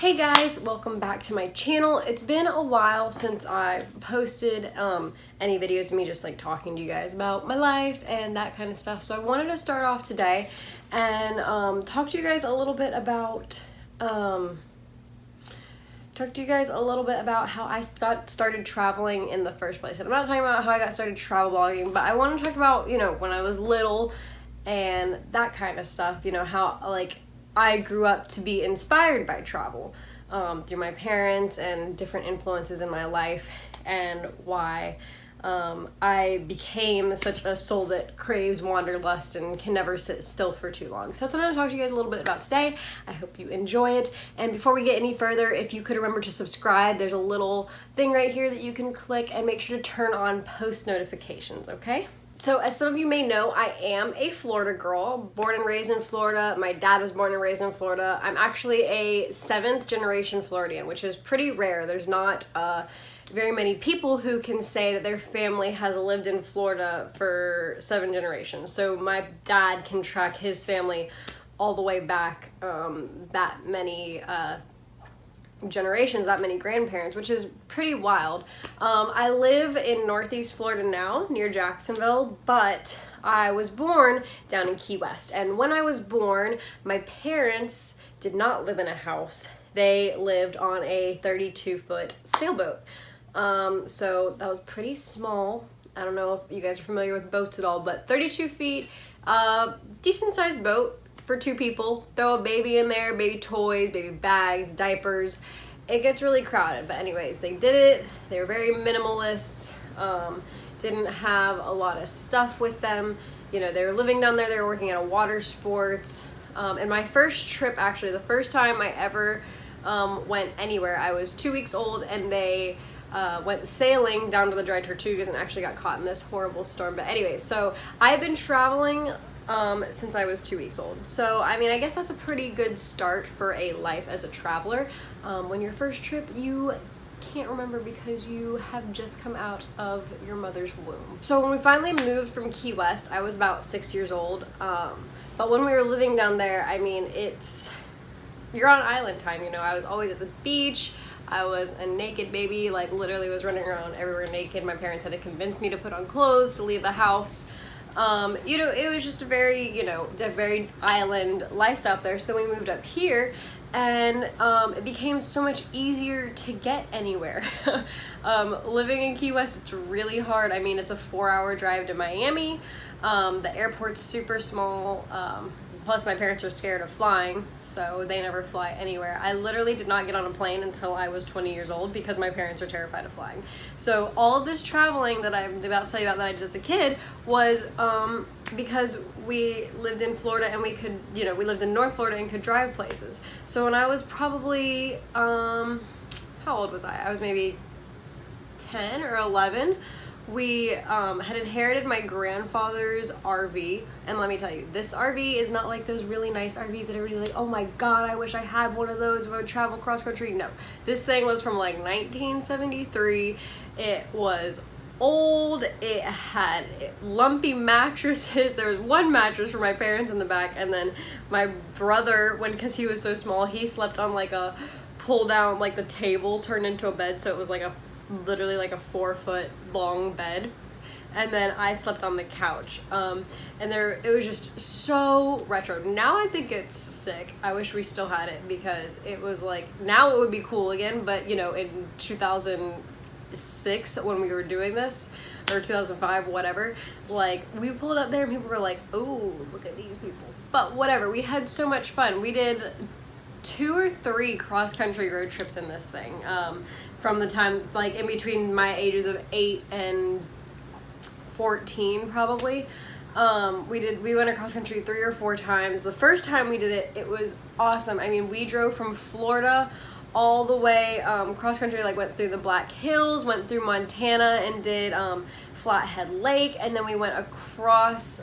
Hey guys, welcome back to my channel. It's been a while since I've posted any videos of me just like talking to you guys about my life and that kind of stuff. So I wanted to start off today and talk to you guys a little bit about how I got started traveling in the first place. And I'm not talking about how I got started travel blogging, but I want to talk about, you know, when I was little and that kind of stuff, you know, how like I grew up to be inspired by travel through my parents and different influences in my life, and why I became such a soul that craves wanderlust and can never sit still for too long. So that's what I'm going to talk to you guys a little bit about today. I hope you enjoy it. And before we get any further, if you could remember to subscribe, there's a little thing right here that you can click, and make sure to turn on post notifications, okay? So as some of you may know, I am a Florida girl, born and raised in Florida. My dad was born and raised in Florida. I'm actually a 7th generation Floridian, which is pretty rare. There's not very many people who can say that their family has lived in Florida for 7 generations. So my dad can track his family all the way back that many generations, that many grandparents, which is pretty wild. I live in Northeast Florida now, near Jacksonville, but I was born down in Key West. And when I was born, my parents did not live in a house. They lived on a 32-foot sailboat. So that was pretty small. I don't know if you guys are familiar with boats at all, but 32 feet, decent sized boat for 2 people. Throw a baby in there, baby toys, baby bags, diapers. It gets really crowded, but anyways, they did it. They were very minimalist, didn't have a lot of stuff with them. You know, they were living down there, they were working at a water sports. And my first trip, actually, the first time I ever went anywhere, I was 2 weeks old, and they went sailing down to the Dry Tortugas and actually got caught in this horrible storm. But anyways, so I've been traveling since I was 2 weeks old. So, I mean, I guess that's a pretty good start for a life as a traveler. When your first trip, you can't remember because you have just come out of your mother's womb. So when we finally moved from Key West, I was about 6 years old. But when we were living down there, I mean, you're on island time, you know. I was always at the beach. I was a naked baby, like literally was running around everywhere naked. My parents had to convince me to put on clothes to leave the house. You know, it was just a very, a very island lifestyle up there. So then we moved up here, and it became so much easier to get anywhere. Living in Key West, it's really hard. I mean, it's a 4-hour drive to Miami. The airport's super small. Plus, my parents are scared of flying, so they never fly anywhere. I literally did not get on a plane until I was 20 years old because my parents are terrified of flying. So all of this traveling that I'm about to tell you about that I did as a kid was because we lived in Florida, and we could, we lived in North Florida and could drive places. So when I was probably, how old was I? I was maybe 10 or 11. We had inherited my grandfather's RV, and let me tell you, this RV is not like those really nice RVs that everybody's like, oh my god, I wish I had one of those when I would travel cross country. No, this thing was from like 1973. It was old. It had lumpy mattresses. There was one mattress for my parents in the back, and then my brother, because he was so small, he slept on like a pull down, like the table turned into a bed, so it was like literally like a 4-foot long bed, and then I slept on the couch. And it was just so retro. Now I think it's sick. I wish we still had it, because it was like, now it would be cool again, but in 2006 when we were doing this, or 2005, whatever, like we pulled up there and people were like, oh, look at these people. But whatever, we had so much fun. We did 2 or 3 cross-country road trips in this thing, from the time, like in between my ages of 8 and 14 probably. We went across country 3 or 4 times. The first time we did it, it was awesome. I mean, we drove from Florida all the way cross country, like went through the Black Hills, went through Montana, and did Flathead Lake, and then we went across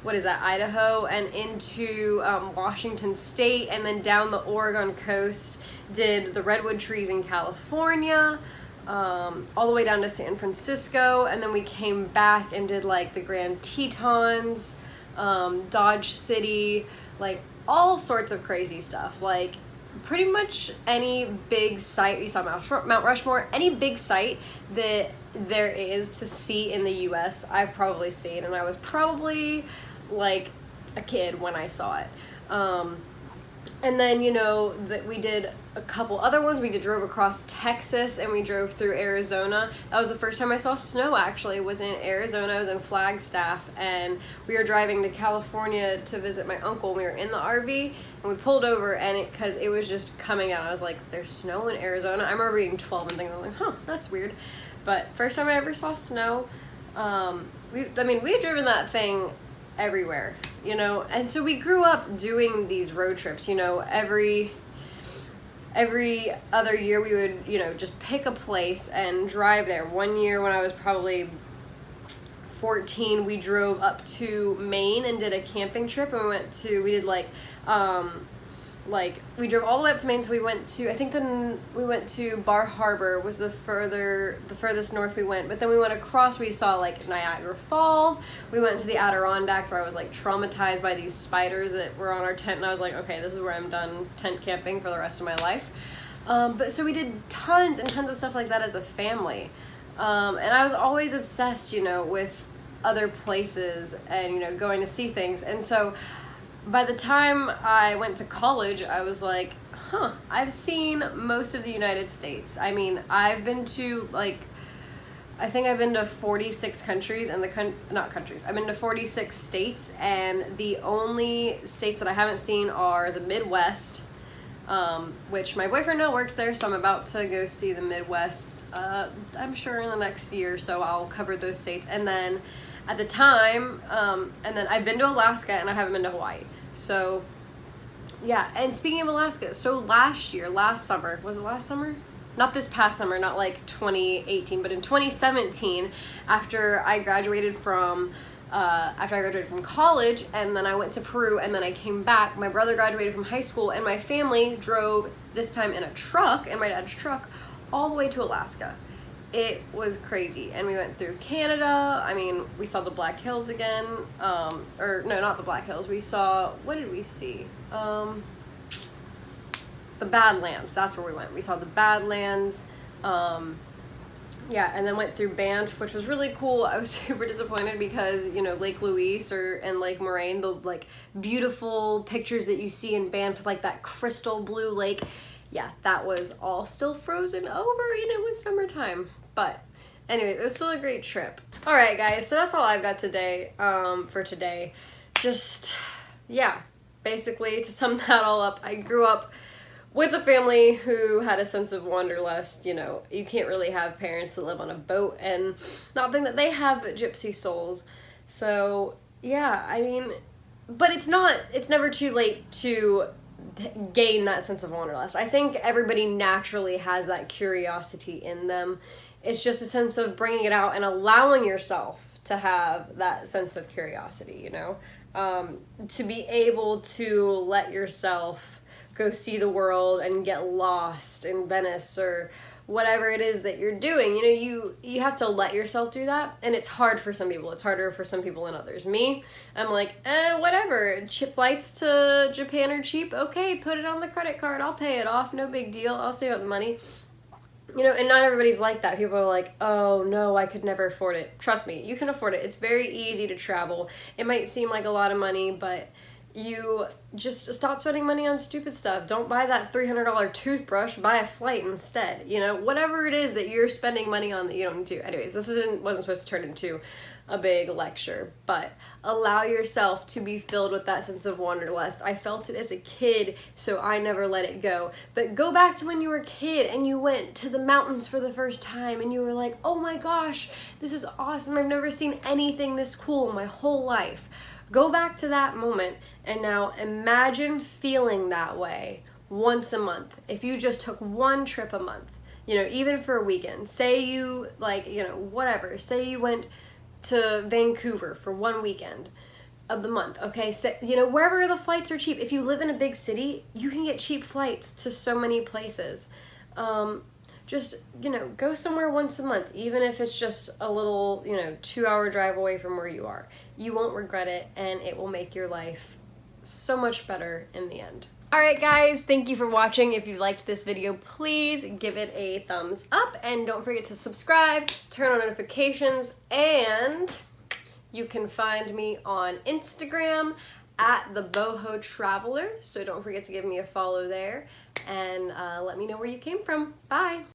Idaho, and into Washington State, and then down the Oregon coast, did the redwood trees in California, all the way down to San Francisco, and then we came back and did like the Grand Tetons, Dodge City, like all sorts of crazy stuff. Like pretty much any big site. We saw Mount Rushmore, any big site that there is to see in the US, I've probably seen, and I was probably like a kid when I saw it. And then, you know, that we did a couple other ones. We drove across Texas, and we drove through Arizona. That was the first time I saw snow, actually, was in Arizona. I was in Flagstaff, and we were driving to California to visit my uncle. We were in the RV, and we pulled over, and because it was just coming out, I was like, there's snow in Arizona? I remember being 12 and thinking, like, huh, that's weird. But first time I ever saw snow. We had driven that thing everywhere, you know, and so we grew up doing these road trips, you know, every other year we would, you know, just pick a place and drive there. One year when I was probably 14, we drove up to Maine and did a camping trip, and we did we drove all the way up to Maine, so we went to, I think then we went to Bar Harbor was the furthest north we went, but then we went across, we saw like Niagara Falls, we went to the Adirondacks where I was like traumatized by these spiders that were on our tent, and I was like, okay, this is where I'm done tent camping for the rest of my life. But so we did tons and tons of stuff like that as a family, and I was always obsessed, you know, with other places and, you know, going to see things. And so by the time I went to college, I was like, huh, I've seen most of the United States. I mean, I've been to, like, I think I've been to 46 countries, and I've been to 46 states, and the only states that I haven't seen are the Midwest, which my boyfriend now works there, so I'm about to go see the Midwest, I'm sure in the next year, so I'll cover those states. And then at the time, and then I've been to Alaska, and I haven't been to Hawaii. So, yeah, and speaking of Alaska, so last summer, was it last summer? Not this past summer, not like 2018, but in 2017, after I graduated from college, and then I went to Peru, and then I came back, my brother graduated from high school, and my family drove, this time in a truck, in my dad's truck, all the way to Alaska. It was crazy, and we went through Canada. I mean, we saw the Black Hills again, or no, not the Black Hills. We saw, what did we see? The Badlands, that's where we went. We saw the Badlands, yeah, and then went through Banff, which was really cool. I was super disappointed because, you know, Lake Louise and Lake Moraine, the like beautiful pictures that you see in Banff with like that crystal blue lake, yeah, that was all still frozen over, and it was summertime. But anyway, it was still a great trip. All right, guys, so that's all I've got today, for today. Just, yeah, basically to sum that all up, I grew up with a family who had a sense of wanderlust. You know, you can't really have parents that live on a boat and not think that they have gypsy souls. So, yeah, I mean, but it's never too late to gain that sense of wanderlust. I think everybody naturally has that curiosity in them. It's just a sense of bringing it out and allowing yourself to have that sense of curiosity, you know? To be able to let yourself go see the world and get lost in Venice or whatever it is that you're doing. You know, you have to let yourself do that, and it's hard for some people. It's harder for some people than others. Me, I'm like, whatever. Flights to Japan are cheap. Okay, put it on the credit card. I'll pay it off. No big deal. I'll save up the money. You know, and not everybody's like that. People are like, oh, no, I could never afford it. Trust me, you can afford it. It's very easy to travel. It might seem like a lot of money, but you just stop spending money on stupid stuff. Don't buy that $300 toothbrush. Buy a flight instead. You know, whatever it is that you're spending money on that you don't need to. Anyways, this wasn't supposed to turn into a big lecture, but allow yourself to be filled with that sense of wanderlust. I felt it as a kid, so I never let it go. But go back to when you were a kid and you went to the mountains for the first time and you were like, oh my gosh, this is awesome. I've never seen anything this cool in my whole life. Go back to that moment and now imagine feeling that way once a month. If you just took one trip a month, you know, even for a weekend, say you like, you know, whatever, say you went to Vancouver for one weekend of the month, okay? So, you know, wherever the flights are cheap. If you live in a big city, you can get cheap flights to so many places. Just, you know, go somewhere once a month, even if it's just a little, you know, 2-hour drive away from where you are. You won't regret it, and it will make your life so much better in the end. Alright guys, thank you for watching. If you liked this video, please give it a thumbs up and don't forget to subscribe, turn on notifications, and you can find me on Instagram at the Boho Traveler, so don't forget to give me a follow there and let me know where you came from. Bye!